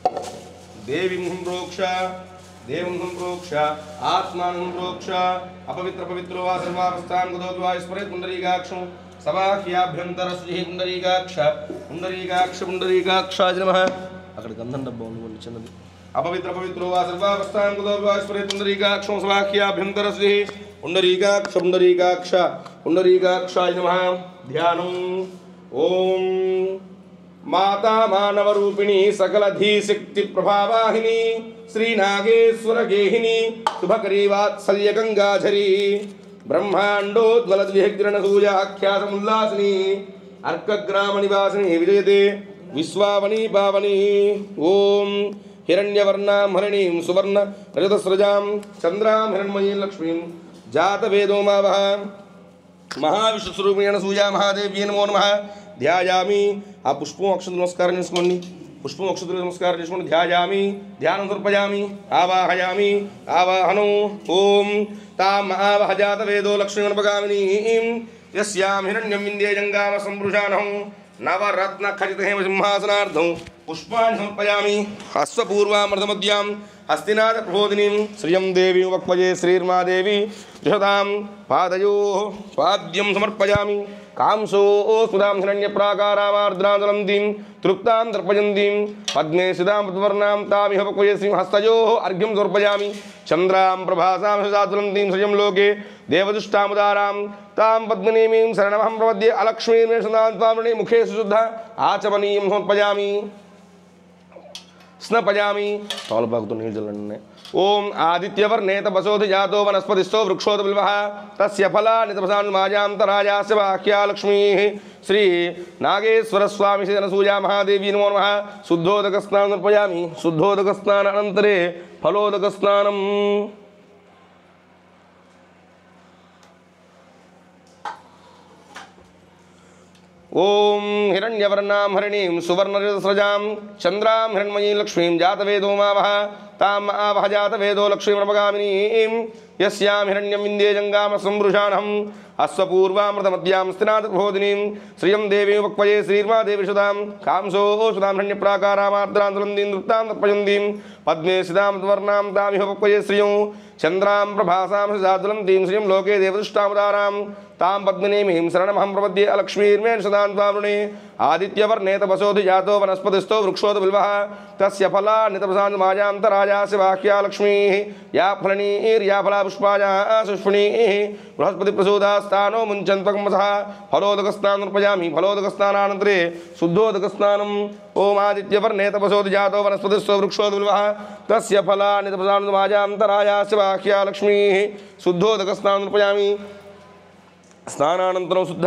देवीं प्रोक्ष देवं प्रोक्ष आत्मानं प्रोक्ष अपवित्र पवित्रो वा सर्वावस्थां गतोऽपि वा स्मरेत् पुण्डरीकाक्षं सबाह्याभ्यन्तरशुचिः पुण्डरीकाक्ष पुण्डरीकाक्षाय नमः अక్కడ गंधं डब्बा ఉంది చిన్నది अपवित्र पवित्रो वा सर्वावस्थां गतोऽपि वा स्मरेत् पुण्डरीकाक्षं सबाह्याभ्यन्तरशुचिः पुण्डरीकाक्ष पुण्डरीकाक्षाय नमः ध्यानम् ओम माता मानव रूपिणी सकल धी शक्ति प्रभावाहिनी श्री नागेश्वर गेहिनी शुभकरी वात्सल्य गंगाधरी ब्रह्मांडोद्वलत विहग्रण सूर्याख्यासमुल्लासिनी अर्कग्राम निवासिनी विजयते विश्वावनी पावनी ओम हिरण्यवर्णां हरिणीं सुवर्ण रजतस्रजां चंद्रां हिरण्मयीं लक्ष्मीं जातवेदो मावः महाविष्णुस्वरूपिणी सूया महादेव्यै नमो नमः ध्यायामि आ पुष्पं अक्षत नमस्कार చేసుకోండి पुष्पं अक्षत नमस्कार చేసుకోండి ध्यायामि ध्यानं समर्पयामि आवाहयामि आवाहनो ओम ताम आवाहजात वेदो लक्ष्मीमनपगामिनीं यस्यां हिरण्यं विन्द्ये जंगाम संवृषाणं नवरत्न खचित हेम सिंहासनार्धं पुष्पाणि समर्पयामि अश्वपूर्वामृतमद्यां हस्तिनाथ प्रबोधिनीं श्रियं देवीं वक्वये श्रीर्मादेवी जषतां पादयोः पाद्यं समर्पयामि कांसो सुधां हिरण्यप्राकारामार्द्राजलन्तीं तृप्तां दर्पयन्तीं पद्मे सिदां पद्मवर्णां तामिह वक्वये श्रीं हस्तयोः अर्घ्यं समर्पयामि चन्द्रां प्रभासां सदाज्वलन्तीं श्रियं लोके देवदुष्टामुदारां तां पद्मनीमीं शरणमहं प्रपद्ये अलक्ष्मीं सदात्वामृणे मुखे सुशुद्ध आचमनीयं समर्पयामि स्नपयामि तौलपाकुतो नीरु चल्लन्ने ओम आदित्यवर्णे तपसोधि जातो वनस्पतिस्थो वृक्षोत बिल्वः तस्य फलानि तपसान्माजान्तरायास्य वाक्या लक्ष्मीः श्री नागेश्वर स्वामी श्री जनसूया महादेवी नमो नमः शुद्धोदकस्नानं समर्पयामि शुद्धोदकस्नानानन्तरे फलोदकस्नानम् ओम हिरण्यवर्णां हरिणीं सुवर्णरजतस्रजां चंद्रां हिरण्मयीं लक्ष्मीं जातवेदो मावः ताम् आवह जातवेदो लक्ष्मीमनपगामिनीं यस्यां हिरण्यं विन्द्ये जंगाम संवृषाणं अश्वपूर्वामृतमद्यां स्थिनाथ प्रबोधिनीं श्रियं देवीं वक्वये श्रीर्मादेवी सुधां कांसो सुधां हिरण्यप्राकारामार्द्रान्तरन्तीं नृत्तां तर्पयन्तीं पद्मे सिदां वर्णां तामिह वक्वये श्रियं चंद्रां प्रभासां सदाज्वलन्तीं श्रियं लोके देवदुष्टामुदारां तां पद्मिनीमीं शरणमहं प्रपद्ये अलक्ष्मीर्मेण सदान्त्वामृणे आदित्यवर्णे तपसोधि जातो वनस्पतिस्थो वृक्षोत बिल्वः तस्य फलानि तपसान्माजान्तरायास्य वाक्या लक्ष्मीः या फलनीर्या फला पुष्पाया सुष्फणीः बृहस्पतिप्रसूदास्तानो मुञ्चन्त्वकमसः फलोदकस्नानं समर्पयामि फलोदकस्नानानन्तरे शुद्धोदकस्नानम् ओम आदित्यवर्णे तपसोधि जातो वनस्पतिस्थो वृक्षोत बिल्वः तस्य फलानि तपसान्माजान्तरायास्य वाक्या लक्ष्मीः शुद्धोदकस्नानं समर्पयामि स्नानानन्तरं शुद्ध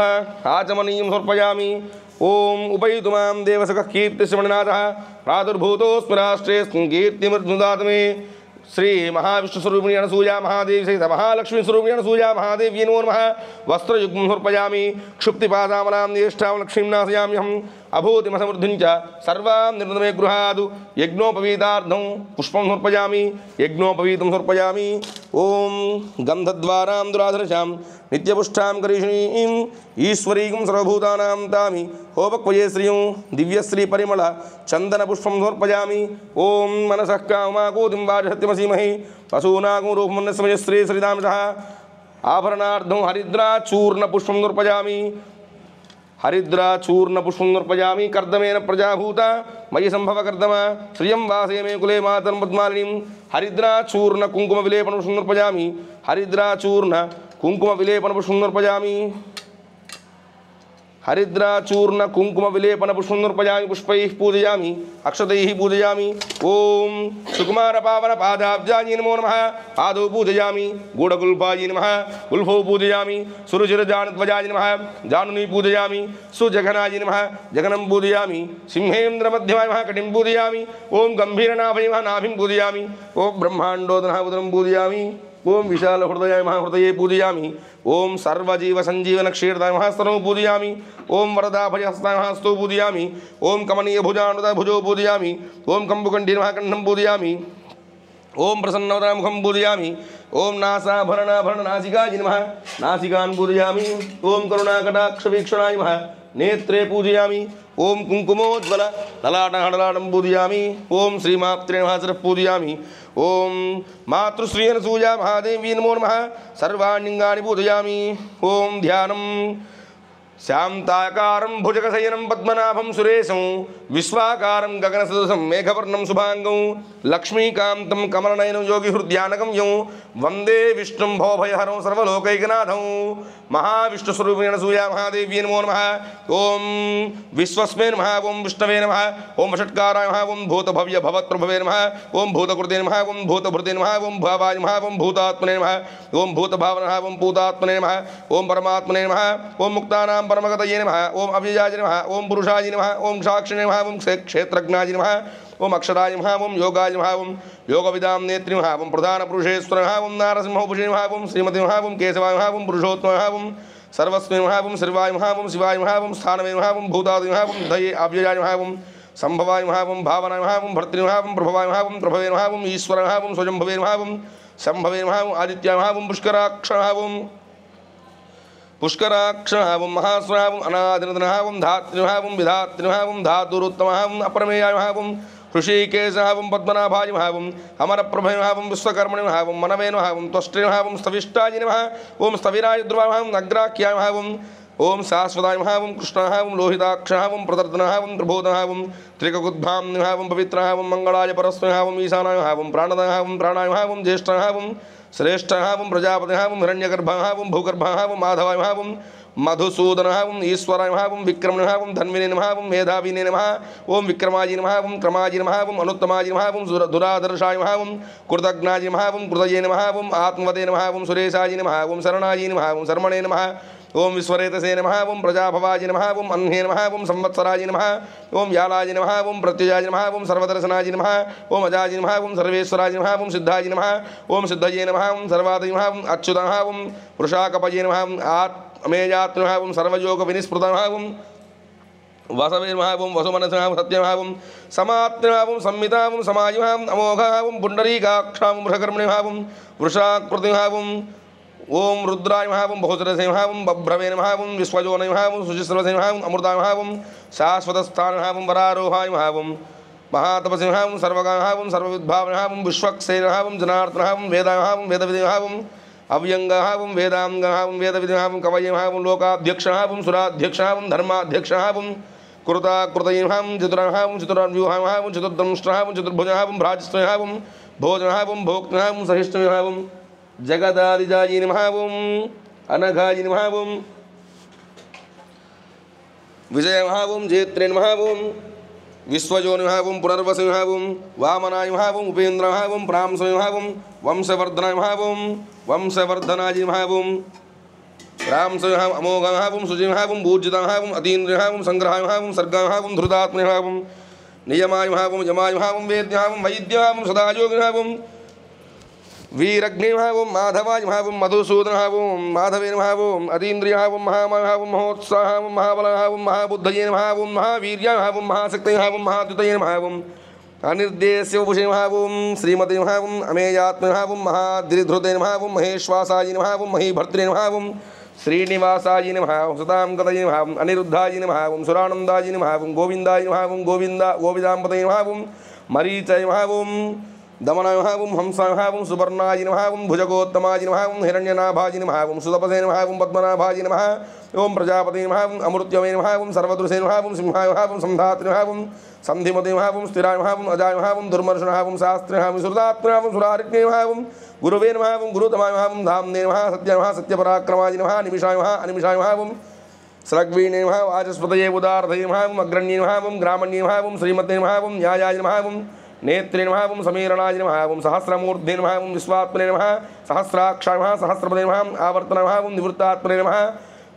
आचमनीयं समर्पयामि ओम उपैतु मां देवसखः कीर्तिश्रवणनाथः प्रादुर्भूतोऽस्मि राष्ट्रे कीर्तिमर्धुदात मे श्री महाविष्णुस्वरूपिणी अनसूया महादेवी सहित महालक्ष्मी स्वरूपिणी अनसूया महादेव्यै नमो नमः वस्त्रयुग्मं समर्पयामि क्षुप्तिपादामलां ज्येष्ठां लक्ष्मीं नाशयाम्यहम् अभूतिमसमृद्धिं च सर्वां निर्णमे गृहादु यज्ञोपवीतार्थं पुष्पं समर्पयामि यज्ञोपवीतं समर्पयामि ओम गन्धद्वारां दुराधरशां नित्यपुष्टां करीषिणीं ईश्वरीं सर्वभूतानां तामि होपक्वये श्रियं दिव्यश्री परिमल चन्दनपुष्पं समर्पयामि ओम मनसः कामाकोतिं वाजसत्यमसीमहि पशूनागं रूपमन्यस्मय श्री श्रीदांशः आभरणार्थं हरिद्राचूर्णपुष्पं समर्पयामि हरिद्राचूर्णपुष्पं समर्पयामि कर्दमेन प्रजाभूता मयि सम्भव कर्दम श्रियं वासे मे कुले मातरं पद्मालिनीं हरिद्राचूर्णकुङ्कुमविलेपनं समर्पयामि हरिद्राचूर्णकुङ्कुमविलेपनपुष्पं समर्पयामि हरिद्राचूर्णकुङ्कुमविलेपनपुष्पं समर्पयामि पुष्पैः पूजयामि अक्षतैः पूजयामि ओम सुकुमारपावनपादाब्जाय नमो नमः पादौ पूजयामि गूढगुल्फाय नमः गुल्फौ पूजयामि सुरुचिरजानुध्वजाय नमः जानुनी पूजयामि सुजघनाय नमः जघनं पूजयामि सिंहेन्द्रमध्यमाय नमः कटिं पूजयामि ओम गम्भीरनाभय नमः नाभिं पूजयामि ओम ब्रह्माण्डोदनः उदरं पूजयामि ओम विशाल हृदयाय महाहृदये पूजयामि ओम सर्वजीव संजीवन क्षीरदाय महास्तनौ पूजयामि ओम वरदाभयहस्ताय महास्तौ पूजयामि ओम कमनीय भुजानुदाय भुजौ पूजयामि ओम कंबुकण्ठी महाकण्ठं पूजयामि ओम प्रसन्नवदना मुखं पूजयामि ओम नासाभरणाभरण नासिकाय नमः नासिकान् पूजयामि ओम करुणाकटाक्षवीक्षणाय नमः नेत्रे पूजयामि ओम कुंकुमोज्वल ललाटहडलाटं पूजयामि ओम श्रीमात्रे नमः शिरः पूजयामि ओम मातृश्रीयन सूया महादेवी नमो नमः सर्वाण्यंगानि पूजयामि ओम ध्यानम शांताकारं भुजगशयनं पद्मनाभं सुरेशं विश्वाकारं गगनसदृशं मेघवर्णं शुभांगं लक्ष्मीकान्तं कमलनयनं योगिहृद्यानकं यं वंदे विष्णुं भवभयहरं सर्वलोकैकनाथं महाविष्णुस्वरूपिणेन सूया महादेवी नमो नमः ओम विश्वस्मै नमः ओम विष्णवे नमः ओम षट्काराय नमः ओम भूतभव्य भवत्प्रभवे नमः ओम भूतकृते नमः ओम भूतभृते नमः ओम भावाय नमः ओम भूतात्मने नमः ओम भूतभावनः ओम भूतात्मने नमः ओम परमात्मने नमः ओम मुक्तानां परमगतये नमः ओम अव्ययाय नमः ओम पुरुषाय नमः ओम साक्षिणे नमः ओम क्षेत्रज्ञाय नमः ओम अक्षराय नमः ओम योगाय नमः ओम योगविदां नेत्रि नमः ओम प्रधानपुरुषेश्वर नमः ओम नारसिंहोपुषे नमः ओम श्रीमते नमः ओम केशवाय नमः ओम पुरुषोत्तम नमः ओम सर्वस्मै नमः ओम शिवाय नमः ओम शिवाय नमः ओम स्थानवे नमः ओम भूतादि नमः ओम दये अव्ययाय नमः ओम संभवाय नमः ओम भावनाय नमः ओम भर्तृ नमः ओम प्रभवाय नमः ओम प्रभवे नमः ओम ईश्वर नमः ओम स्वयंभवे नमः ओम संभवे नमः ओम आदित्याय नमः ओम पुष्कराक्ष नमः ओम पुष्कराक्षणावं महास्वावं अनादिनदनहावं धात्रिहावं विधात्रिहावं धातुरुत्तमहावं अप्रमेयावं ऋषिकेशहावं पद्मनाभायहावं अमरप्रभयहावं विश्वकर्मणहावं मनवेनहावं त्वष्टिहावं स्तविष्टाय नमः ओम स्थविराय ध्रुवावं अग्राख्यावं ओम शाश्वतायहावं कृष्णहावं लोहिताक्षहावं प्रदर्दनहावं प्रबोधहावं त्रिककुद्भां निहावं पवित्रहावं मंगलाय परस्महावं ईशानायहावं प्राणदहावं प्राणायहावं ज्येष्ठहावं श्रेष्ठहावं प्रजापतिहावं हिरण्यगर्भहावं भूगर्भहावं माधवायहावं मधुसूदनहावं ईश्वरायहावं विक्रमणहावं धन्विने नमः मेधाविने नमः ओम विक्रमाय नमः ओम क्रमाय नमः ओम अनुत्तमाय नमः ओम दुरादर्शाय नमः ओम कृतज्ञाय नमः ओम कृतये नमः ओम आत्मवदे नमः ओम सुरेशाय नमः ओम शरणाय नमः ओम शर्मणे नमः ओम विश्वरेतसे नमः ओम प्रजाभवाय नमः ओम अन्हे नमः ओम संवत्सराय नमः ओम यालाय नमः ओम प्रत्युजाय नमः ओम सर्वदर्शनाय नमः ओम अजाय नमः ओम सर्वेश्वराय नमः ओम सिद्धाय नमः ओम सिद्धये नमः ओम सर्वादय नमः ओम अच्युताय ओम वृषाकपये नमः ओम आत्मेयात् नमः ओम सर्वयोग विनिस्पृताय ओम वासवे नमः ओम वसुमनसः ओम सत्यमः ओम समात्मः ओम संमिताः ओम समायुः ओम अमोघः ओम पुण्डरीकाक्षः ओम वृषकर्मणः ओम वृषाकृतिः ओम ओम रुद्राय नमः ओम बहुसरसे नमः ओम बभ्रवे नमः ओम विश्वजोनय नमः ओम सुचिस्रवसे नमः ओम अमृताय नमः ओम शाश्वतस्थानः ओम वरारोहाय नमः ओम महातपसे नमः ओम सर्वगाय नमः ओम सर्वविद्भावनः ओम विश्वक्सेनः ओम जनार्दनः ओम वेदाय नमः ओम वेदविदः ओम अव्यंगः ओम वेदांगः ओम वेदविदः ओम कवये नमः ओम लोकाध्यक्षः ओम सुराध्यक्षः ओम धर्माध्यक्षः ओम कृताकृतये नमः ओम चतुरः ओम चतुर्व्यूहः नमः ओम चतुर्दंष्ट्रः ओम चतुर्भुजः ओम भ्राजस्त्रयः ओम भोजनः ओम भोक्तः ओम सहिष्णुः ओम जगदादिजाय नमः ओम अनघाय नमः ओम विजय नमः ओम जेत्रे नमः ओम विश्वजो नमः ओम पुनर्वस नमः ओम वामनाय नमः ओम उपेन्द्र नमः ओम प्रांसो नमः ओम वंशवर्धनाय नमः ओम वंशवर्धनाय नमः ओम रामसो नमः अमोघ नमः ओम सुजय नमः ओम पूज्यता नमः ओम अतीन्द्र नमः ओम संग्रहाय नमः ओम सर्गाय नमः ओम धृतात्मने नमः ओम नियमाय नमः ओम यमाय नमः ओम वेद्याय नमः ओम वैद्याय नमः ओम सदायोगिने नमः ओम वीरग्ने नमः ओम माधवाय नमः ओम मधुसूदनः ओम माधवे नमः ओम अतीन्द्रियः ओम महामायः ओम महोत्साहः ओम महाबलः ओम महाबुद्धये नमः ओम महावीर्याय नमः ओम महाशक्तये नमः ओम महाद्युतये नमः ओम अनिर्देश्य वपुषे नमः ओम श्रीमते नमः ओम अमेयात्मने नमः ओम महाद्रिधृते नमः ओम महेश्वासाय नमः ओम महीभर्तृ नमः ओम श्रीनिवासाय नमः ओम सतां गतये नमः ओम अनिरुद्धाय नमः ओम सुरानन्दाय नमः ओम गोविन्दाय नमः ओम गोविदाम्बते नमः ओम मरीचाय नमः ओम दमनाय नमः ओम हंसाय नमः ओम सुवर्णाय नमः ओम भुजगोत्तमाय नमः ओम हिरण्यनाभाय नमः ओम सुतपसे नमः ओम पद्मनाभाय नमः ओम प्रजापते नमः ओम अमृत्यवे नमः ओम सर्वदृशे नमः ओम सिंहाय नमः ओम संधात्रे नमः ओम संधिमते नमः ओम स्थिराय नमः ओम अजाय नमः ओम दुर्मर्षणः ओम शास्त्रे नमः ओम सुरदात्मने नमः ओम सुरारिणे नमः ओम गुरुवे नमः ओम गुरुतमाय नमः ओम धाम्ने नमः सत्याय नमः सत्यपराक्रमाय नमः निमिषाय नमः अनिमिषाय नमः ओम स्रग्वीणे नमः वाचस्पतये उदारधये नमः ओम अग्रण्ये नमः ओम ग्रामण्ये नमः ओम श्रीमते नमः ओम न्यायाय नमः ओम नेत्रे नमः ओम समीरणाय नमः ओम सहस्रमूर्धे नमः ओम विश्वात्मने नमः सहस्राक्षाय नमः सहस्रपदे नमः आवर्तनाय नमः ओम निवृत्तात्मने नमः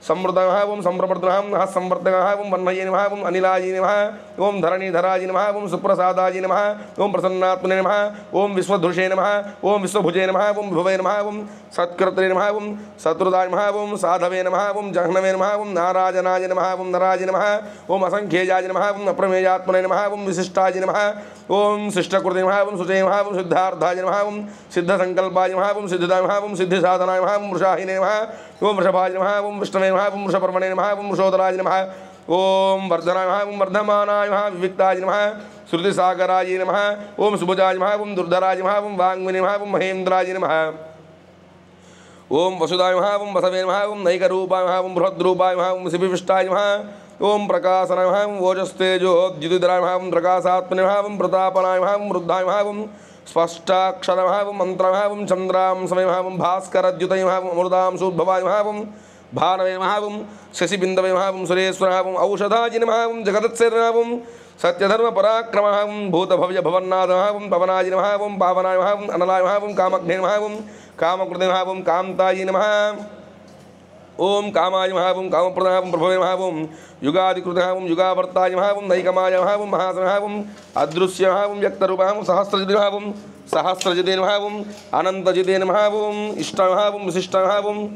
संवृताय नमः ओम संप्रवर्तनाय नमः संवर्तकाय ओम वह्नये नमः ओम अनिलाय नमः ओम धरणीधराय नमः ओम सुप्रसादाय नमः ओम प्रसन्नात्मने नमः ओम विश्वधृषे नमः ओम विश्वभुजे नमः ओम विभवे नमः ओम सत्कर्त्रे नमः ओम शत्रुदाय नमः ओम साधवे नमः ओम जह्नवे नमः ओम नाराजनाय नमः ओम नराय नमः ओम असंख्येयाय नमः ओम अप्रमेयात्मने नमः ओम विशिष्टाय नमः ओम शिष्टकृते नमः ओम सुचे नमः ओम सिद्धार्थाय नमः ओम सिद्धसंकल्पाय नमः ओम सिद्धिदाय नमः ओम सिद्धिसाधनाय नमः ओम वृषाहिने नमः ओम वृषभाय नमः ओम विष्णवे नमः ओम वृषपर्वणे नमः ओम वृषोदराय नमः ओम वर्धनाय नमः ओम वर्धमानाय नमः विविक्ताय नमः श्रुतिसागराय नमः ओम सुभुजाय नमः ओम दुर्धराय नमः ओम वाङ्मने नमः ओम महेन्द्राय नमः ओम वसुदाय नमः ओम वसवे नमः ओम नैकरूपाय नमः ओम बृहद्रूपाय नमः ओम शिविष्टाय नमः ओम प्रकाशनाय नमः ओम ओजस्तेजो द्युतिधराय नमः ओम प्रकाशात्मने नमः ओम प्रतापनाय नमः ओम रुद्धाय नमः ओम स्पष्टाक्षराय नमः ओम मंत्राय नमः ओम चन्द्रां समय नमः ओम भास्करद्युतये नमः ओम अमृतां सुद्भवाय नमः ओम भानवे नमः ओम शशिबिन्दवे नमः ओम सुरेश्वराय नमः ओम औषधाय नमः ओम जगदत्सेन नमः ओम सत्यधर्म पराक्रमः ओम भूतभव्य भवन्नाथ नमः ओम पवनाय नमः ओम पावनाय नमः ओम अनलाय नमः ओम कामग्ने नमः ओम कामकृते नमः ओम कान्ताय नमः ओम कामाय नमः ओम कामप्रदाय ओम प्रभवे नमः ओम युगादिकृते नमः ओम युगावर्ताय नमः ओम नैकमाय नमः ओम महासनाय नमः ओम अदृश्य नमः ओम व्यक्तरूपाय ओम सहस्रजिते नमः ओम सहस्रजिते नमः ओम अनन्तजिते नमः ओम इष्टाय नमः ओम विशिष्टाय नमः ओम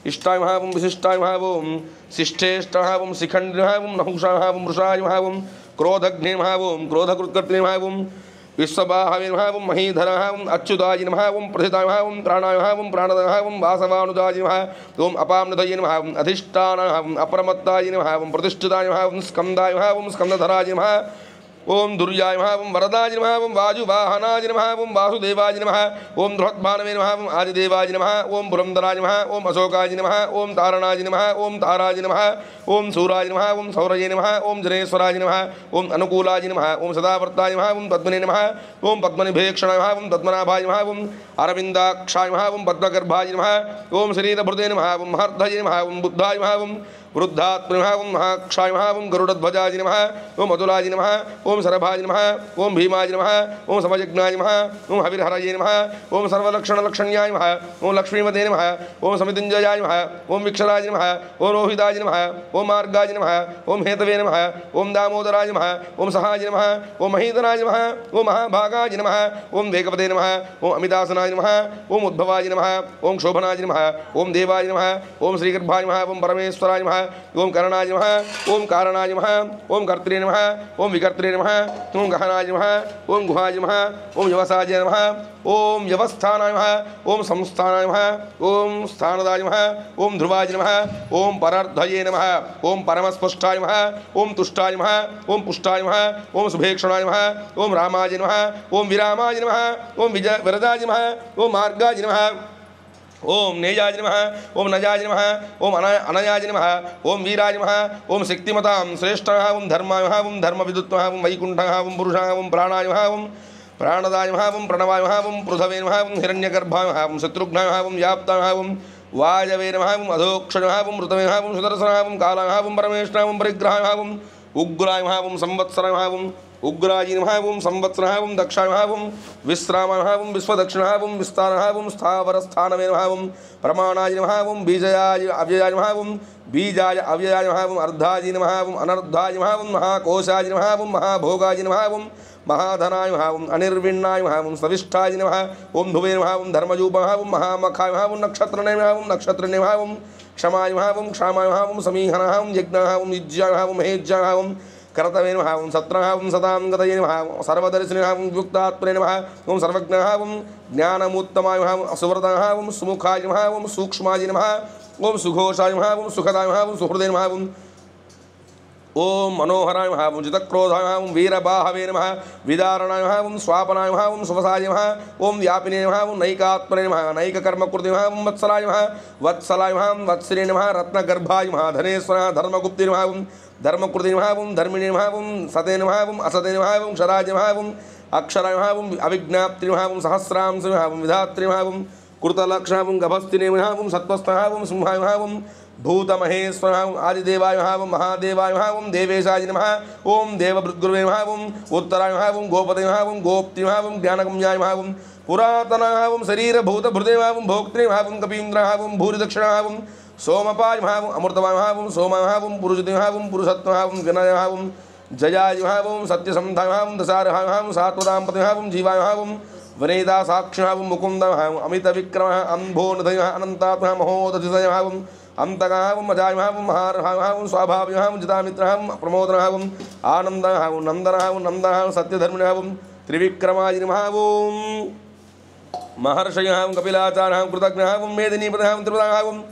इष्टाय नमः ओम विशिष्टाय नमः ओम शिष्टेष्टाय नमः ओम शिखण्डे नमः ओम नहुषाय नमः ओम वृषाय नमः ओम क्रोधघ्ने नमः ओम क्रोधकृत्कर्त्रे नमः ओम विश्वबाहवे नमः ओम महीधराय नमः ओम अच्युताय नमः ओम प्रथिताय नमः ओम प्राणाय नमः ओम प्राणदाय नमः ओम वासवानुजाय नमः ओम अपाम्नदये नमः ओम अधिष्ठानाय नमः ओम अप्रमत्ताय नमः ओम प्रतिष्ठिताय नमः ओम स्कन्दाय नमः ओम स्कन्दधराय नमः ओम दुर्याय नमः ओम वरदाय नमः ओम वाजुवाहनाय नमः ओम वासुदेवाय नमः ओम बृहद्भानवे नमः ओम आदिदेवाय नमः ओम पुरन्दराय नमः ओम अशोकाय नमः ओम तारणाय नमः ओम ताराय नमः ओम सूराय नमः ओम सौरये नमः ओम जनेश्वराय नमः ओम अनुकूलाय नमः ओम सदावर्ताय नमः ओम पद्मने नमः ओम पद्मनिभेक्षणाय नमः ओम पद्मनाभाय नमः ओम अरविन्दाक्षाय नमः ओम पद्मगर्भाय नमः ओम शरीरभृते नमः ओम महर्धये नमः ओम बुद्धाय नमः ओम वृद्धात्मने नमः ओम महाक्षाय नमः ओम गरुडध्वजाय नमः ओम अतुलाय नमः ओम सरभाय नमः ओम भीमाय नमः ओम समयज्ञाय नमः ओम हविर्हरये नमः ओम सर्वलक्षणलक्षण्याय नमः ओम लक्ष्मीमते नमः ओम समितिञ्जयाय नमः ओम विक्षराय नमः ओम रोहिताय नमः ओम मार्गाय नमः ओम हेतवे नमः ओम दामोदराय नमः ओम सहाय नमः ओम महीधराय नमः ओम महाभागाय नमः ओम वेगपते नमः ओम अमितासनाय नमः ओम उद्भवाय नमः ओम शोभनाय नमः ओम देवाय नमः ओम श्रीगर्भाय नमः ओम परमेश्वराय नमः ओम करणाय नमः ओम कारणाय नमः ओम कर्त्रे नमः ओम विकर्त्रे नमः ओम गहनाय नमः ओम गुहाय नमः ओम यवसाय नमः ओम यवस्थानाय नमः ओम संस्थानाय नमः ओम स्थानदाय नमः ओम ध्रुवाय नमः ओम परार्धये नमः ओम परमस्पष्टाय नमः ओम तुष्टाय नमः ओम पुष्टाय नमः ओम शुभेक्षणाय नमः ओम रामाय नमः ओम विरामाय नमः ओम विरदाय नमः ओम मार्गाय नमः ओम नेयाय नमः ओम नजाय नमः ओम अनयाय नमः ओम वीराय नमः ओम शक्तिमतां श्रेष्ठाय ओम धर्माय नमः ओम धर्मविदुत्वाय ओम वैकुण्ठाय ओम पुरुषाय ओम प्राणाय नमः ओम प्राणदाय नमः ओम प्रणवाय नमः ओम पृथवे नमः ओम हिरण्यगर्भाय नमः ओम शत्रुघ्नाय नमः ओम व्याप्ताय नमः ओम वायवे नमः ओम अधोक्षणाय नमः ओम ऋतवे नमः ओम सुदर्शनाय ओम कालाय नमः ओम परमेष्ठाय ओम परिग्रहाय नमः ओम उग्राय नमः ओम संवत्सराय नमः ओम उग्राय नमः ओम संवत्सराय ओम दक्षाय नमः ओम विश्रामाय नमः ओम विश्वदक्षिणाय ओम विस्ताराय ओम स्थावरस्थानवे नमः ओम प्रमाणाय नमः ओम बीजाय अव्ययाय नमः ओम बीजाय अव्ययाय नमः ओम अर्धाय नमः ओम अनर्धाय नमः ओम महाकोशाय नमः ओम महाभोगाय नमः ओम महाधनाय नमः ओम अनिर्विण्णाय नमः ओम सविष्ठाय नमः ओम धुवे नमः ओम धर्मजूपाय नमः ओम महामखाय नमः ओम नक्षत्रने नमः ओम नक्षत्रने नमः ओम क्षमाय नमः ओम क्षामाय नमः ओम समीहनः ओम यज्ञः ओम युज्याय नमः ओम हेज्याय ओम कर्तवे नमः ओम सत्रः ओम सदां गतये नमः ओम सर्वदर्शिने नमः ओम युक्तात्मने नमः ओम सर्वज्ञः ओम ज्ञानमुत्तमाय नमः ओम सुव्रतः ओम सुमुखाय नमः ओम सूक्ष्माय नमः ओम सुघोषाय नमः ओम सुखदाय नमः ओम सुहृदे नमः ओम मनोहराय नमः ओम जितक्रोधाय नमः ओम वीरबाहवे नमः विदारणाय नमः ओम स्वापनाय नमः ओम सुवसाय नमः ओम व्यापिने नमः ओम नैकात्मने नमः नैककर्मकृते नमः ओम वत्सलाय नमः वत्सलाय नमः ओम वत्सरे नमः रत्नगर्भाय नमः धनेश्वराय धर्मगुप्ते नमः ओम धर्मकृते नमः ओम धर्मिणे नमः ओम सते नमः ओम असते नमः ओम शराय नमः ओम अक्षराय नमः ओम अभिज्ञाप्ति नमः ओम सहस्रांश नमः ओम विधात्रे नमः ओम कृतलक्षणाय ओम गभस्तिने नमः ओम सत्त्वस्थाय ओम सिंहाय नमः ओम भूतमहेश्वराय ओम आदिदेवाय नमः ओम महादेवाय नमः ओम देवेशाय नमः ओम देवभृद्गुरुवे नमः ओम उत्तराय नमः ओम गोपते नमः ओम गोप्ति नमः ओम ज्ञानगम्याय नमः ओम पुरातनाय ओम शरीरभूतभृते नमः ओम भोक्त्रे नमः ओम कपीन्द्राय ओम भूरिदक्षिणाय ओम सोमपाय नमः ओम अमृतवाय नमः ओम सोमाय नमः ओम पुरुषते नमः ओम पुरुषत्वः ओम विनय नमः ओम जयाय नमः ओम सत्यसन्धाय नमः ओम दशारहाय नमः ओम सात्वदाम्पते नमः ओम जीवाय नमः ओम वनेदा साक्षिणः ओम मुकुन्दः ओम अमितविक्रमः अम्भोनदयः अनन्तात्मः महोदधिसयः ओम अंतगः ओम अजाय नमः ओम महारहाय नमः ओम स्वाभाविकः ओम जितामित्रः ओम प्रमोदनः ओम आनन्दः ओम नन्दनः ओम नन्दः ओम सत्यधर्मिणः ओम त्रिविक्रमाय नमः ओम महर्षयः ओम कपिलाचार्यः ओम कृतज्ञः ओम मेदिनीपतः ओम त्रिपदः ओम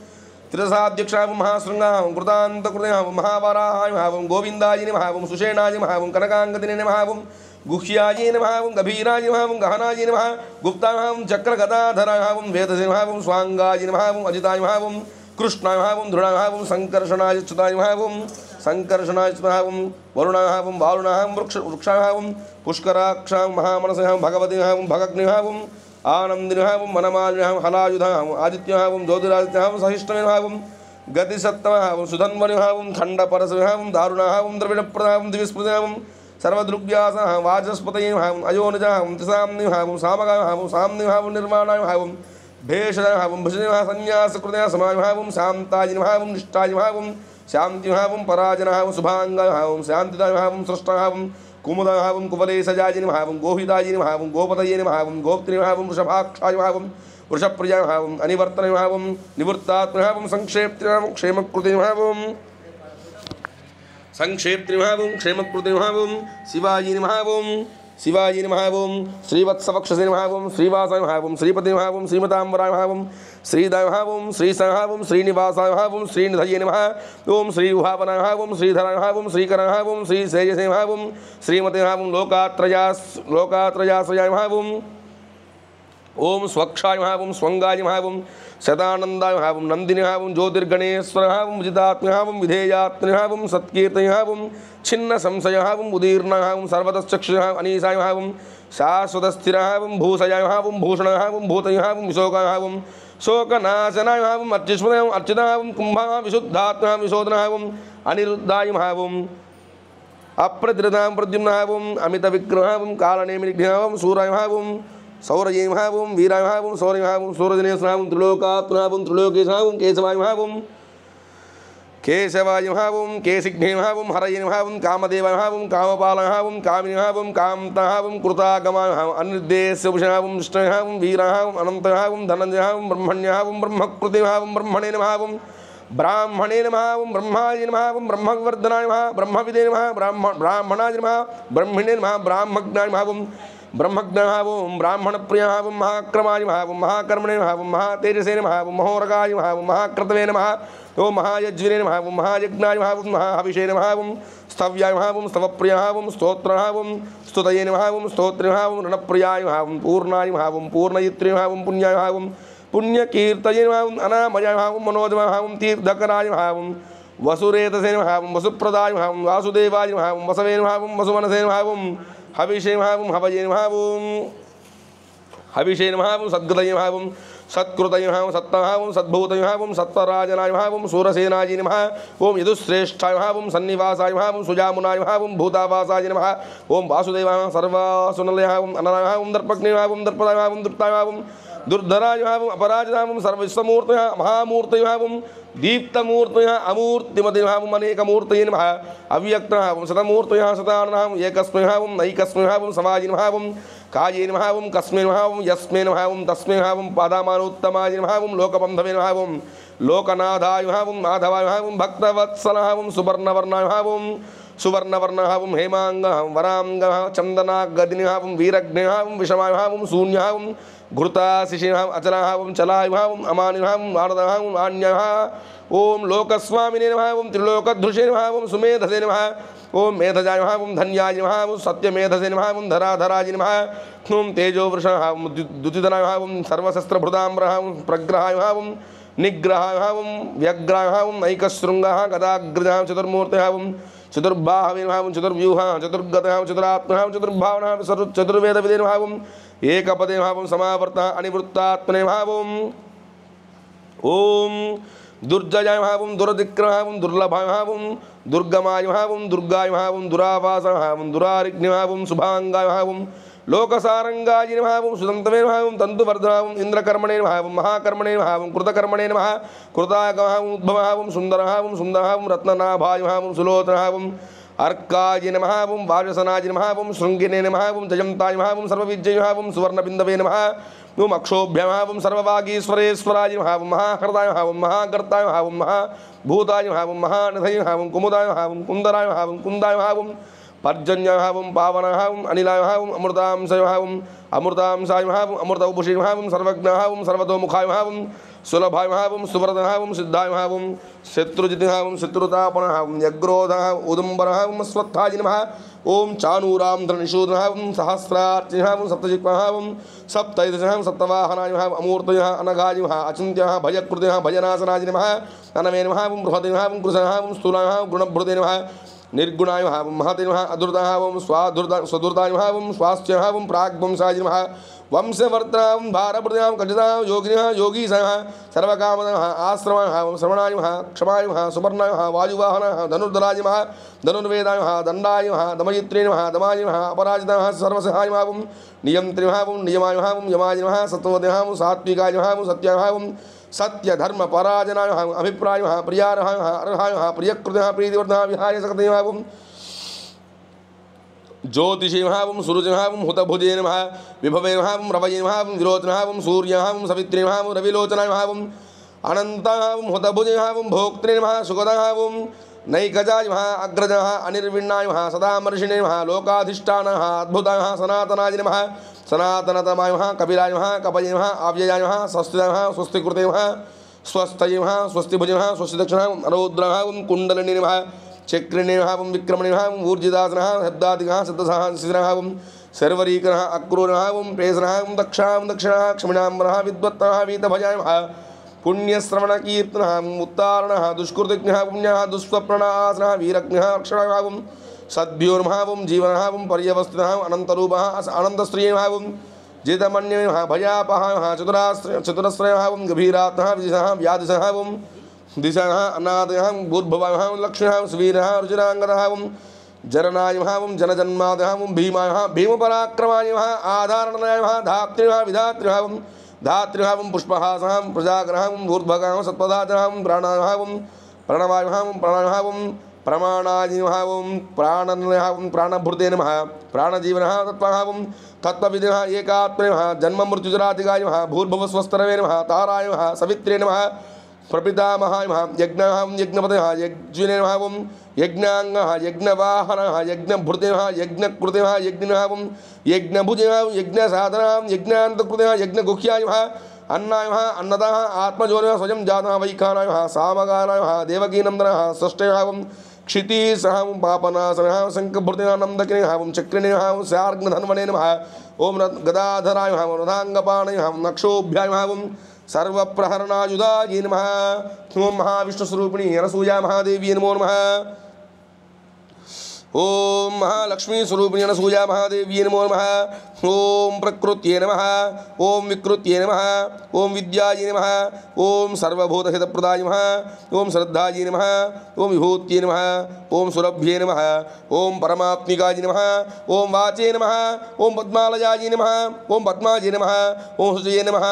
त्रिदशाध्यक्षावं महाशृङ्गावं कृतान्तकृतयावं महावराहाय महावं गोविन्दाय महावं सुषेणाय महावं कनकाङ्गदिने महावं गुह्याय महावं गभीराय महावं गहनाय नमः गुप्ताय महावं चक्रगदाधराय महावं वेदसे महावं स्वाङ्गाय महावं अजिताय महावं कृष्णाय महावं दृढाय महावं संकर्षणाय च्युताय महावं संकर्षणाय महावं वरुणाय महावं वारुणाय वृक्षाय महावं पुष्कराक्षां महामनसाय भगवती महावं भगग्नि महावं आनंदिनि महावं वनमालिनि महावं हलायुधाय महावं आदित्य महावं ज्योतिरादित्य महावं सहिष्णुमे महावं गतिसत्तम महावं सुधन्वनि महावं खण्डपरस महावं दारुणा महावं द्रविणप्रदाय महावं दिविस्मृति महावं सर्वदृग्व्यास वाचस्पतये महावं अयोनिज महावं तिसाम्नि महावं सामगाय महावं साम्नि महावं निर्माणाय महावं भेषजाय महावं भुजने महावं संन्यासकृतया समाय महावं शान्ताय महावं निष्ठाय महावं शान्ति महावं पराजन महावं शुभांगाय महावं शान्तिदाय महावं सृष्टाय महावं कुमुदाय महावं कुवलेशजाय महावं गोहिताय महावं गोपतये महावं गोप्त्रि महावं वृषभाक्षाय महावं वृषप्रियाय महावं अनिवर्तने महावं निवृत्तात्म महावं संक्षेप्त्रि महावं क्षेमकृते महावं संक्षेप्त्रि महावं क्षेमकृते महावं शिवाय महावं शिवाय महावं श्रीवत्सवक्षसे महावं श्रीवासाय महावं श्रीपति महावं श्रीमतांबराय महावं श्रीदाय महावं श्रीसंहावं श्रीनिवासाय महावं श्रीनिधये नमः ओम श्री उहावनाय महावं श्रीधराय महावं श्रीकराय महावं श्रीशेयसे महावं श्रीमते महावं लोकात्रयाश्रयाय महावं ओम स्वक्षाय महावं स्वंगाय महावं शतानंदाय महावं नंदिनि महावं ज्योतिर्गणेश्वर महावं विजितात्म महावं विधेयात्म महावं सत्कीर्तय महावं छिन्न संशय महावं उदीर्णय महावं सर्वतश्चक्षुषय महावं अनीसाय महावं शाश्वतस्थिर महावं भूषयाय महावं भूषण महावं भूतय महावं विशोकाय महावं शोकनाशनाय महावं अर्चिस्मृताय महावं अर्चिताय महावं कुंभा विशुद्धात्मा विशोधनाय महावं अनिरुद्धाय महावं अप्रतिरतां प्रद्युम्न महावं अमित विक्रम महावं कालनेमिनिघ्न महावं सूराय महावं सौरये महावं वीराय महावं सौर्य महावं सूरजनेश महावं त्रिलोकात्म महावं त्रिलोकेश महावं केशवाय महावं केशवाय महावं केशिघ्ने महावं हरये महावं कामदेवाय महावं कामपालाय महावं कामिनी महावं कामता महावं कृतागमाय महावं अनिर्देश्य महावं विष्णुय महावं वीराय महावं अनंत महावं धनंजय महावं ब्रह्मण्य महावं ब्रह्मकृते महावं ब्रह्मणेन महावं ब्राह्मणेन महावं ब्रह्माय महावं ब्रह्मवर्धनाय महावं ब्रह्मविदे महावं ब्राह्मणाय महावं ब्रह्मणेन महावं ब्राह्मज्ञाय महावं ब्रह्मज्ञाय महावं ब्राह्मणप्रिय महावं महाक्रमाय महावं महाकर्मणे महावं महातेजसेन महावं महोरगाय महावं महाक्रतवे नमः ओम महायज्ञने महावं महायज्ञाय महावं महाहविषेन महावं स्तव्याय महावं स्तवप्रिय महावं स्तोत्र महावं स्तुतये महावं स्तोत्रे महावं रणप्रियाय महावं पूर्णाय महावं पूर्णयित्रे महावं पुण्याय महावं पुण्यकीर्तये महावं अनामयाय महावं मनोजमाय महावं तीर्थकराय महावं वसुरेतसेन महावं वसुप्रदाय महावं वासुदेवाय महावं वसवेन महावं वसुमनसेन महावं हविषे महावं हवये महावं हविषेन महावं सद्गतये महावं सत्कृतये महावं सत्तमहावं सद्भूतये महावं सत्वराजनाय महावं सूरसेनाय नमः ओम यदुश्रेष्ठाय महावं सन्निवासाय महावं सुजामुनाय महावं भूतावासाय नमः ओम वासुदेवाय सर्वासुनलय महावं अनलाय महावं दर्पग्ने महावं दर्पदाय महावं दृप्ताय महावं दुर्धराय महावं अपराजनाय महावं सर्वविश्वमूर्तय महामूर्तय महावं दीप्तमूर्तय अमूर्तिमते महावं अनेकमूर्तये नमः अव्यक्त महावं शतमूर्तय शताननाहं एकस्मै महावं नैकस्मै महावं समाजिन महावं कायेन महावं कस्मै महावं यस्मै महावं तस्मै महावं पादामानोत्तमाय महावं लोकबन्धवे महावं लोकनाथाय महावं माधवाय महावं भक्तवत्सल महावं सुवर्णवर्णाय महावं सुवर्णवर्ण महावं हेमांग वरांग चंदनागदिनि महावं वीरग्ने महावं विषमाय महावं शून्य महावं घृताशिषि महावं अचला महावं चलाय महावं अमानि महावं आनद महावं आन्य ओम लोकस्वामिने महावं त्रिलोकधृषे महावं सुमेधसे नमः ओम मेधजाय महावं धन्याय महावं सत्यमेधसे महावं धराधराय नमः ओम तेजोवृष महावं द्युतिधनाय महावं सर्वशस्त्रभृताम्र महावं प्रग्रहाय महावं निग्रहाय महावं व्यग्राय महावं ऐकशृङ्गः गदाग्रजाय चतुर्मूर्ते महावं चतुर्बाहवे महावं चतुर्व्यूहः चतुर्गतः चतुरात्मः चतुर्भावनः चतुर्वेदविदे महावं एकपदे महावं समावर्तः अनिवृत्तात्मने महावं ओम दुर्जयाय महावं दुरधिक्र महावं दुर्लभाय महावं दुर्गमाय महावं दुर्गाय महावं दुरावास महावं दुरारिग्नि महावं शुभांगाय महावं लोकसारंगाय महावं सुदन्तवे महावं तन्तुवर्धनावं इंद्रकर्मणे महावं महाकर्मणे महावं कृतकर्मणे नमः कृताय महावं उद्भव महावं सुंदर महावं रत्ननाभाय महावं सुलोचन महावं अर्काय नमः वाजसनाय नमः शृंगिने नमः जयंताय महावं सर्वविजय महावं सुवर्णबिन्दवे नमः ओम अक्षोभ्य महावं सर्ववागीश्वरेश्वराय महावं महाहृदाय महावं महागर्ताय महावं महाभूताय महावं महानिधये महावं कुमुदाय महावं कुंदराय महावं कुंदाय महावं पर्जन्य महावं पावन महावं अनिलाय महावं अमृतांशय महावं अमृतांशाय महावं अमृतौपुषी महावं सर्वज्ञ महावं सर्वतोमुखाय महावं सुलभाय महावं सुवरदनावं सिद्धाय महावं शत्रुजितिहावं शत्रुतापनहावं यग्रोधनावं उदुम्बरहावं स्वत्थाय नमः ओम चानूराम धरणिशूदनावं सहस्रार्चिहावं सप्तजिह्वावं सप्तैदशहावं सप्तवाहनाय महावं अमूर्तयः अनघाय महाः अचिन्त्यः भयकृतयः भजनासनाय नमः अनमे महावं बृहदे महावं कृशहावं स्थूलाय महावं गुणभृते नमः निर्गुणाय महावं महते नमः अधुरतावं स्वधुरताय महावं स्वास्थ्यहावं प्राग्वंसाय नमः वंशवर्तनां भारप्रतिनां कथितां योगिनः योगीशः सर्वकामदः आश्रमः श्रवणाय मः क्षमाय मः सुवर्णाय मः वायुवाहनः धनुर्धराय मः धनुर्वेदाय मः दण्डाय मः दमयित्रे मः दमाय मः अपराजितः सर्वसहाय मः नियन्त्रे मः नियमाय मः यमाय मः सत्वदे मः सात्विकाय मः सत्याय मः सत्य धर्म पराजनाय मः अभिप्राय मः प्रियारः मः अर्हाय मः प्रियकृतः प्रीतिवर्धनः विहाय सकते मः ज्योतिषे महावं सुरुचि महावं हुतभुजे नमः विभवे महावं रवये महावं विरोचन महावं सूर्य महावं सवित्रे महावं रविलोचनाय महावं अनन्तावं हुतभुजे महावं भोक्त्रे नमः सुखदाय महावं नैकजाय महा अग्रजः अनिर्विण्णाय महा सदामर्षिणे महा लोकाधिष्ठानः अद्भुतः सनातनाय नमः सनातनतमाय महा कपिलाय महा कपये महा आव्ययाय महा स्वस्तिदाय महा स्वस्तिकृते महा स्वस्थये महा स्वस्तिभुजे महा स्वस्तिदक्षिणः अरोद्रः कुण्डलिनी नमः चक्रिणे भावं विक्रमणे भावं ऊर्जिदासनः शब्दादिकः सिद्धसहस्रः सर्वरीकरः अक्रूरः प्रेसनः दक्षिणः क्षमिणाम्बरः विद्वत्तः वीतभजाय महा पुण्यश्रवणकीर्तनः उत्तारणः दुष्कृतिज्ञः पुण्यः दुष्स्वप्ननाशनः वीरज्ञः अक्षरः भावं सद्भ्योर्भावं जीवनभावं पर्यवस्थितः अनन्तरूपः अनन्तस्त्रियः भावं जितमन्यः भयापहः चतुरस्रयः भावं गभीरात्मः विदिशः व्याधिशः भावं दिशः अनादयः भूर्भुवः लक्ष्म्यः सुवीरः रुचिराङ्गदः जरनाय भावं जनजन्मादः भीमाय भीमपराक्रमाय आधारणनाय धात्रिः विधातृभावं धातृभावं पुष्पहासः प्रजाग्रहः भूर्भगः सत्पदाचरः प्राणाभावं प्रणवाय भावं प्राणाभावं प्रमाणाय भावं प्राणनयः प्राणभृते नमः प्राणजीवनः तत्त्वभावं तत्त्वविदः एकात्मनः जन्ममृत्युजराधिकाय भूर्भुवस्वस्तरवे नमः ताराय सवित्रे नमः प्रपितामहाय यज्ञः यज्ञपतयः यज्ञिने भावं यज्ञाङ्गः यज्ञवाहनः यज्ञभृते यज्ञकृते यज्ञिनः यज्ञभुजे यज्ञसाधनः यज्ञान्तकृते यज्ञगुह्याय अन्नाय अन्नतः आत्मजोनः स्वयं जातः वैखानाय सामगानाय देवकीनन्दनः षष्ठः क्षितिसः पापनाशनः शङ्खभृते नन्दकिने चक्रिणे स्यार्घ्नधन्वने नमः ओं गदाधराय रथाङ्गपाणय नक्षोभ्याय सर्वप्रहरणायुधाय नमः ओं महाविष्णुस्वरूपिणी अनसूया महादेवी नमो नमः ओं महालक्ष्मी स्वरूपिणी अनसूया महादेवी नमो नमः ओं प्रकृत्ये नमः ओं विकृत्ये नमः ओं विद्यायै नमः ओं सर्वभूतहितप्रदाय नमः ओं श्रद्धायै नमः ओं विभूत्यै नमः ओं सुरभ्ये नमः ओं परमात्मिकाय नमः ओं वाचे नमः ओं पद्मालयायै नमः ओं पद्मायै नमः ओं सुजये नमः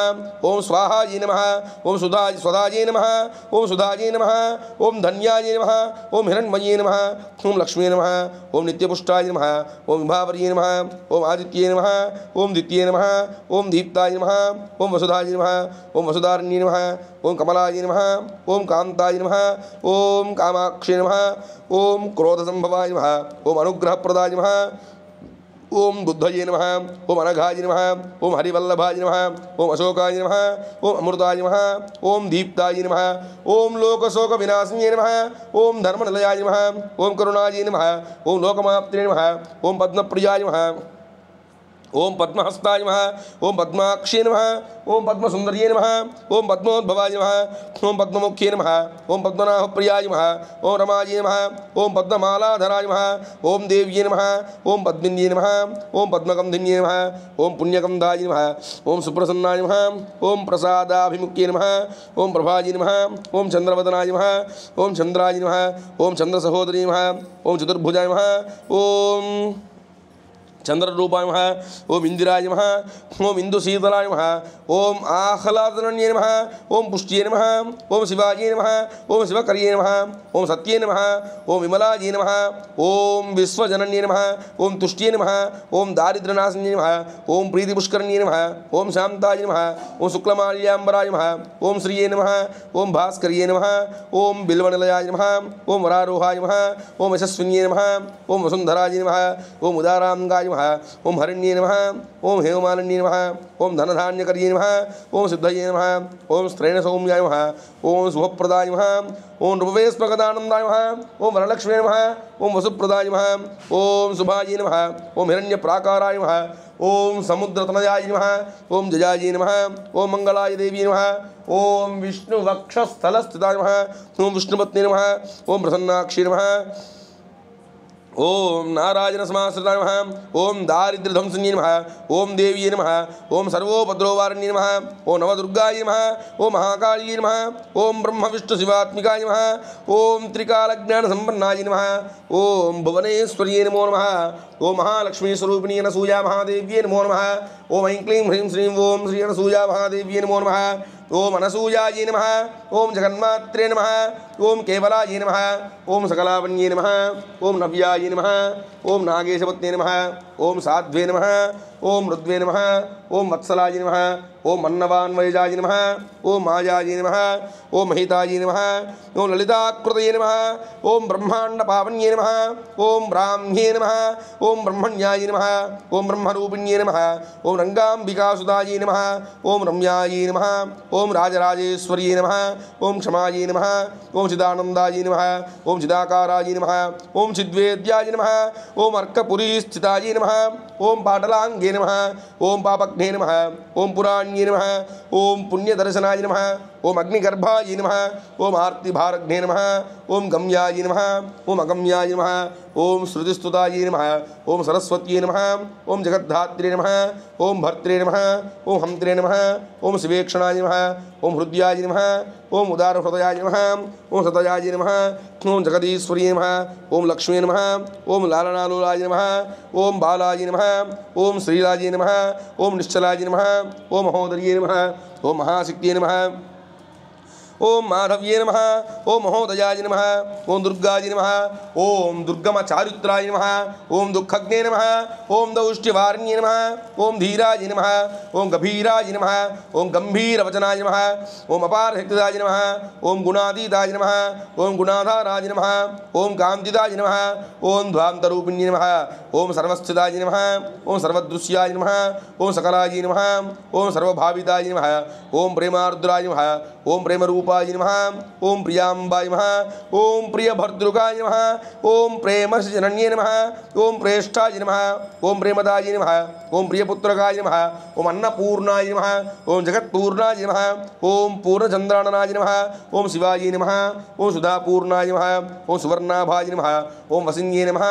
ओं स्वाहायै नमः ओं स्वधायै नमः ओं सुधायै नमः ओं धन्यायै नमः ओं हिरण्मये नमः ओं लक्ष्मी नमः ओं नित्यपुष्टाय नमः ओं विभावर्ये नमः ओं आदित्ये नमः ओं द्वितीये नमः ओं दीप्ताय नमः ओं वसुधाय नमः ओं वसुधारण्ये नमः ओं कमलाय नमः ओं कान्ताय नमः ओं कामाक्षे नमः ओं क्रोधसंभवाय नमः ओं अनुग्रहप्रदाय नमः ओं बुद्धये नमः ओं अनघाय नमः ओं हरिवल्लभाय नमः ओं अशोकाय नमः ओं अमृताय नमः ओं दीप्ताय नमः ओं लोकशोकविनाशिन्ये नमः ओं धर्मनिलयाय नमः ओं करुणाय नमः ओं लोकमाप्त्रे नमः ओं पद्मप्रियाय नमः ओं पद्महस्ताय नमः ओं पद्माक्षे नमः ओं पद्मसुंदर्ये नमः ओं पद्मोद्भवाय नमः ओं पद्ममुख्ये नमः ओं पद्मनाभप्रियाय नमः ओं रमायै नमः ओं पद्ममालाधराय नमः ओं देव्ये नमः ओं पद्मिन्ये नमः ओं पद्मगन्धिन्ये नमः ओं पुण्यगन्धाय नमः ओं सुप्रसन्नाय नमः ओं प्रसादाभिमुख्ये नमः ओं प्रभायै नमः ओं चन्द्रवदनाय नमः ओं चन्द्राय नमः ओं चन्द्रसहोदरी नमः ओं चतुर्भुजाय नमः ओं चंद्ररूपाय नमः ओं इंदिराय नमः ओं इंदुशीतलाय नमः ओं आह्लादनन्ये नमः ओं पुष्ट्ये नमः ओं शिवाय नमः ओं शिवकर्ये नमः ओं सत्ये नमः ओं विमलाय नमः ओं विश्वजनन्ये नमः ओं तुष्ट्ये नमः ओं दारिद्र्यनाशिन्ये नमः ओं प्रीतिपुष्करण्ये नमः ओं शान्ताय नमः ओं शुक्लमाल्याम्बराय नमः ओं श्रिये नमः ओं भास्कर्ये नमः ओं बिल्वनिलयाय नमः ओं वरारोहाय नमः ओं यशस्विन्ये नमः ओं वसुन्धराय नमः ओं उदाराङ्गाय नमः ओम हरिण्ये नमः ओम हेममालिन्ये नमः ओम धनधान्यकर्ये नमः ओम सिद्धये नमः ओम स्त्रैण सौम्याय नमः ओम शुभप्रदाय नमः ओम नृपवेस्पगदानन्दाय नमः ओम वरलक्ष्मी नमः ओम वसुप्रदाय नमः ओम शुभाय नमः ओम हिरण्यप्राकाराय नमः ओम समुद्रतनयाय नमः ओम जयाय नमः ओम मंगलाय देवी नमः ओम विष्णुवक्षस्थलस्थिताय नमः ओम विष्णुपत्नी नमः ओम प्रसन्नाक्षी नमः ओम नारायण समाश्रिताय नमः ओम दारिद्र्यध्वंसिन्ये नमः ओम देव्ये नमः ओम सर्वोपद्रववारिण्ये नमः ओम नवदुर्गाय नमः ओम महाकाल्ये नमः ओम ब्रह्म विष्णु शिवात्मिकाय नमः ओम त्रिकालज्ञानसम्पन्नाय नमः ओम भुवनेश्वर्ये नमो नमः ओम महालक्ष्मी स्वरूपिणी अनसूया महादेव्ये नमो नमः ओम ऐं क्लीं ह्रीं श्रीं ओम श्री अनसूया महादेव्ये नमो नमः ओम अनसूयायै नमः ओम जगन्मात्रे नमः ओम केवलायै नमः ओम सकलावन्ये नमः ओम नव्यायै नमः ओम नागेशपत्ने नमः ओम साध्वे नमः ओम रुद्वे नमः ओम वत्सलाय नमः ओम मन्नवान्वयजाय नमः ओम मायायै नमः ओम महितायै नमः ओम ललिताकृतये नमः ओम ब्रह्माण्डपावन्ये नमः ओम ब्राह्म्ये नमः ओम ब्रह्मण्यायै नमः ओम ब्रह्मरूपिण्ये नमः ओम रंगाम्बिकासुतायै नमः ओम रम्यायै नमः ओम राजराजेश्वर्ये नमः ओम क्षमायै नमः ओम चिदानन्दायै नमः ओम चिदाकारायै नमः ओम चिद्वेद्याय नमः ओम अर्कपुरीस्थितायै नमः ओम पाटलांगे नमः ओम पापघ्ने नमः ओम पुराण्ये नमः ओम पुण्यदर्शनाय नमः ओम अग्निगर्भाय नमः ओम आर्तिभारघ्ने नमः ओम गम्याय नमः ओम अगम्याय नमः ओम श्रुतिस्तुताय नमः ओम सरस्वत्यै नमः ओम जगद्धात्रे नमः ओम भर्त्रे नमः ओम हंत्रे नमः ओम शिवेक्षणाय नमः ओम हृदयाय नमः ओम उदारहृदयाय नमः ओम सतयाय नमः ओम जगदीश्वर्ये नमः ओम लक्ष्मी नमः ओम लालनालोलाय नमः ओम बालाय नमः ओम श्रीलाय नमः ओम निश्चलाय नमः ओम महोदर्ये नमः ओम महाशक्त्यै नमः ओम माधव्ये नमः ओम महोदयाय नमः ओम दुर्गाय नमः ओम दुर्गमचारुत्राय नमः ओम दुःखग्ने नमः ओम दौष्ट्यवारिण्ये नमः ओम धीराय नमः ओम गभीराय नमः ओम गंभीरवचनाय नमः ओम अपारशक्तिदाय नमः ओम गुणातीताय नमः ओम गुणाधाराय नमः ओम कांतिदाय नमः ओम ध्वान्तरूपिण्ये नमः ओम सर्वस्थिताय नमः ओम सर्वदृश्याय नमः ओम सकलाय नमः ओम सर्वभाविताय नमः ओम प्रेमार्द्राय नमः ओम प्रेमरूपाय नमः ओम प्रियांबाय नमः ओम प्रियभर्तृकाय नमः ओम प्रेमशरण्ये नमः ओम प्रेष्ठाय नमः ओम प्रेमदाय नमः ओम प्रियपुत्रकाय नमः ओम अन्नपूर्णाय नमः ओम जगत्पूर्णाय नमः ओम पूर्णचंद्राननाय नमः ओम शिवाय नमः ओम सुधापूर्णाय नमः ओम सुवर्णाभाय नमः ओम वसिन्ये नमः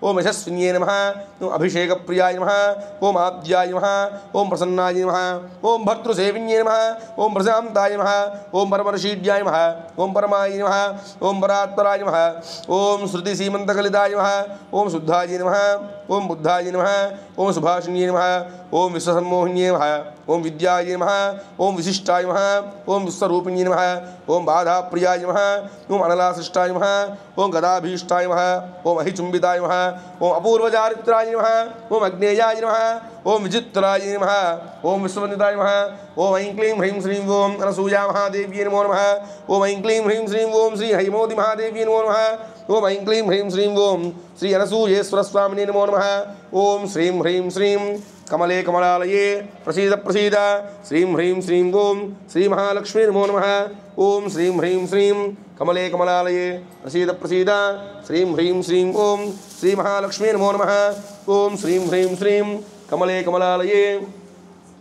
ओम यशस्विन्ये नमः ओम अभिषेकप्रियाय नमः ओम आद्याय नमः ओम प्रसन्नाय नमः ओम भर्तृसेविन्ये नमः ओम प्रशान्ताय नमः ओम परमर्षीड्याय नमः ओम परमाय नमः ओम परात्पराय नमः ओम श्रुतिसीमन्तकलिताय नमः ओम शुद्धाय नमः ओम बुद्धाय नमः ओम सुभाषिण्ये नमः ओम विश्वसम्मोहिन्ये नमः ओम विद्याय नमः ओम विशिष्टाय नमः ओम विश्वरूपिण्ये नमः ओम बाधाप्रियाय नमः ओम अनलाशिष्टाय नमः ओम गदाभीष्टाय नमः ओम अहिचुम्बिताय नमः ओम अपूर्वचारित्राय नमः ओम अग्नेयाय नमः ओम विचित्राय नमः ओम विश्ववन्दिताय नमः ओम ऐं क्लीं ह्रीं श्रीं ओम अनसूया महादेव्ये नमो नमः ओम ऐं क्लीं ह्रीं श्रीं ओम श्री हैमोदि महादेव्ये नमो नमः ओम ऐं क्लीं ह्रीं श्रीं ओम श्री अनसूयेश्वर स्वामिने नमो नमः ओम श्रीं ह्रीं श्रीं कमले कमलालये प्रसीद प्रसीद श्रीं ह्रीं श्रीं ओम श्री महालक्ष्मी नमो नमः ओम श्रीं ह्रीं श्रीं कमले कमलालये प्रसीद प्रसीद श्रीं ह्रीं श्रीं ओम श्री महालक्ष्मी नमो नमः ओम श्रीं ह्रीं श्रीं कमले कमलालये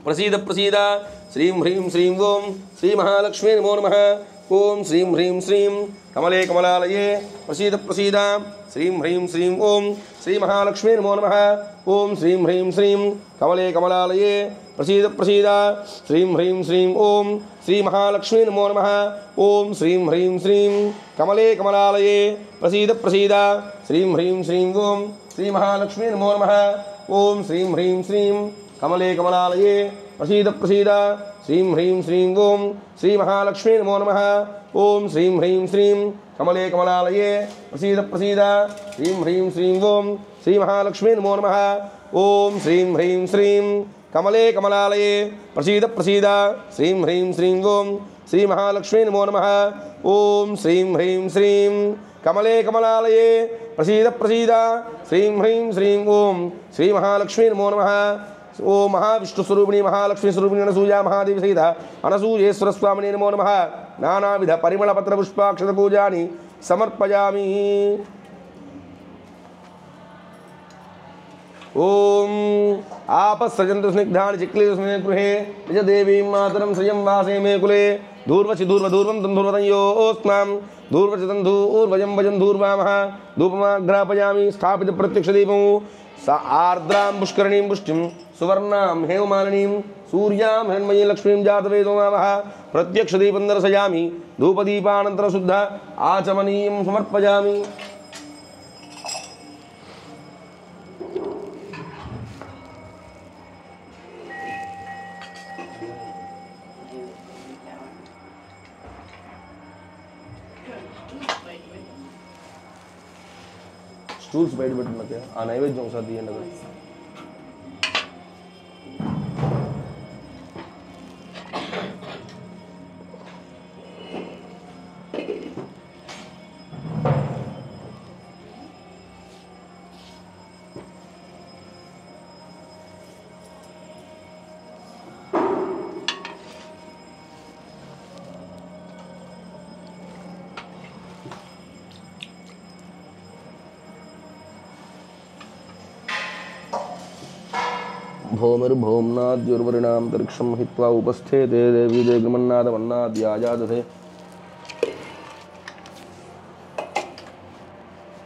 प्रसीद प्रसीद श्रीं ह्रीं श्रीं ओम श्री महालक्ष्मी नमो नमः ओम श्रीं ह्रीं श्रीं कमले कमलालये प्रसीद प्रसीद श्रीं ह्रीं श्रीं ओम श्री महालक्ष्मी नमो नमः ओम श्रीं ह्रीं श्रीं कमले कमलालये प्रसीद प्रसीद श्रीं ह्रीं श्रीं ओम श्री महालक्ष्मी नमो नमः ओम श्रीं ह्रीं श्रीं कमले कमलालये प्रसीद प्रसीद श्रीं ह्रीं श्रीं ओम श्री महालक्ष्मी नमो नमः ओम श्रीं ह्रीं श्रीं कमले कमलालये प्रसीद प्रसीद श्रीं ह्रीं श्रीं ओम श्री महालक्ष्मी नमो नमः ओम श्रीं ह्रीं श्रीं कमले कमलालये प्रसीद प्रसीद श्रीं ह्रीं श्रीं ओम श्री महालक्ष्मी नमो नमः ओम श्रीं ह्रीं श्रीं कमले कमलालये प्रसीद प्रसीद श्रीं ह्रीं श्रीं ओम श्री महालक्ष्मी नमो नमः ओम श्रीं ह्रीं श्रीं कमले कमलालये प्रसीद प्रसीद श्रीं ह्रीं श्रीं ओं श्री महालक्ष्मी नमो नमः। ओं महाविष्णुस्वरूपिणी महालक्ष्मी स्वरूपिणी अनसूया महादेवी सहित अनसूयेश्वर स्वामिने नमो नमः। नानाविध परिमलपत्र पुष्पाक्षत पूजानि समर्पयामि। ओम आपस्सृजन्तु स्निग्धानि चिक्लीस्मे गृहे निज देवीं मातरं श्रियं वासे मे कुले दूर्वचि दूर्वं तं दूर्वतयोस्मां दूर्वचि तं दूर्वजं वजं दूर्वामः धूपमाग्रापयामि स्थापित प्रत्यक्षदीपं सा आर्द्रां पुष्करणीं पुष्टिं सुवर्णां हेममालिनीं सूर्यां हिरण्मयीं लक्ष्मीं जातवेदो नामः प्रत्यक्षदीपं दर्शयामि धूपदीपानन्तरं शुद्ध आचमनीयं समर्पयामि। స్టూల్స్ బయట పెట్టున్నట్టు ఆ నైవేద్యం ఒకసారి తీయండి అది. भौमिर्भौम्नाद्युर्वरिणां तरिक्षं हित्वा उपस्थे ते देवी देग्रमन्नादमन्नाद्याजादधे